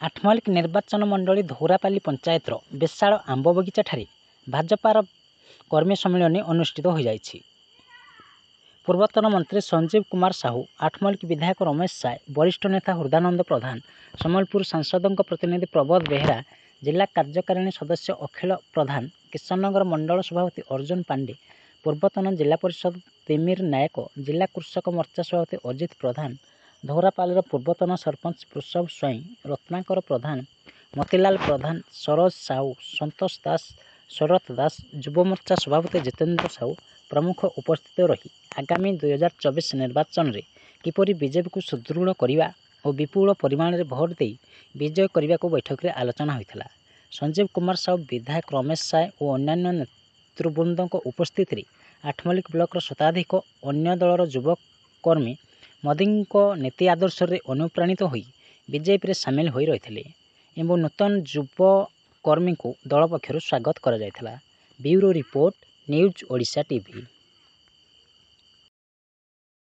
ଆଠମଲ୍ଲିକ ନିର୍ବାଚନ ମଣ୍ଡଳୀ ଧୌରାପାଲି ପଞ୍ଚାୟତର ବିଶାଳ ଆମ୍ବ ବଗିଚାଠାରେ ଭାଜପାର କର୍ମୀ ସମ୍ମିଳନୀ ଅନୁଷ୍ଠିତ ହୋଇଯାଇଛି। ପୂର୍ବତନ ମନ୍ତ୍ରୀ ସଞ୍ଜୀବ କୁମାର ସାହୁ, ଆଠମଲ୍ଲିକ ବିଧାୟକ ରମେଶ ସାଏ, ବରିଷ୍ଠ ନେତା ହୃଦାନନ୍ଦ ପ୍ରଧାନ, ସମ୍ବଲପୁର ସାଂସଦଙ୍କ ପ୍ରତିନିଧି ପ୍ରବୋଧ ବେହେରା, ଜିଲ୍ଲା କାର୍ଯ୍ୟକାରିଣୀ ସଦସ୍ୟ ଅଖିଳ ପ୍ରଧାନ, କିଶନନଗର ମଣ୍ଡଳ ସଭାପତି ଅର୍ଜୁନ ପାଣ୍ଡେ, ପୂର୍ବତନ ଜିଲ୍ଲା ପରିଷଦ ତିମିର ନାୟକ, ଜିଲ୍ଲା କୃଷକ ମୋର୍ଚ୍ଚା ସଭାପତି ଅଜିତ ପ୍ରଧାନ, ଧୌରାପାଲିର ପୂର୍ବତନ ସରପଞ୍ଚ ବୃଷଭ ସ୍ୱାଇଁ, ରତ୍ନାକର ପ୍ରଧାନ, ମତିଲାଲ ପ୍ରଧାନ, ସରୋଜ ସାହୁ, ସନ୍ତୋଷ ଦାସ, ଶରତ ଦାସ, ଯୁବ ମୋର୍ଚ୍ଚା ସଭାପତି ଜିତେନ୍ଦ୍ର ସାହୁ ପ୍ରମୁଖ ଉପସ୍ଥିତ ରହି ଆଗାମୀ 2024 ନିର୍ବାଚନରେ କିପରି ବିଜେପିକୁ ସୁଦୃଢ଼ କରିବା ଓ ବିପୁଳ ପରିମାଣରେ ଭୋଟ ଦେଇ ବିଜୟ କରିବାକୁ ବୈଠକରେ ଆଲୋଚନା ହୋଇଥିଲା। ସଞ୍ଜୀବ କୁମାର ସାହୁ, ବିଧାୟକ ରମେଶ ସାଏ ଓ ଅନ୍ୟାନ୍ୟ ନେତୃବୃନ୍ଦଙ୍କ ଉପସ୍ଥିତିରେ ଆଠମଲ୍ଲିକ ବ୍ଲକର ଶତାଧିକ ଅନ୍ୟ ଦଳର ଯୁବ କର୍ମୀ ମୋଦିଙ୍କ ନୀତି ଆଦର୍ଶରେ ଅନୁପ୍ରାଣିତ ହୋଇ ବିଜେପିରେ ସାମିଲ ହୋଇ ରହିଥିଲେ ଏବଂ ନୂତନ ଯୁବ କର୍ମୀଙ୍କୁ ଦଳ ପକ୍ଷରୁ ସ୍ୱାଗତ କରାଯାଇଥିଲା। Bureau report, news Odisha TV.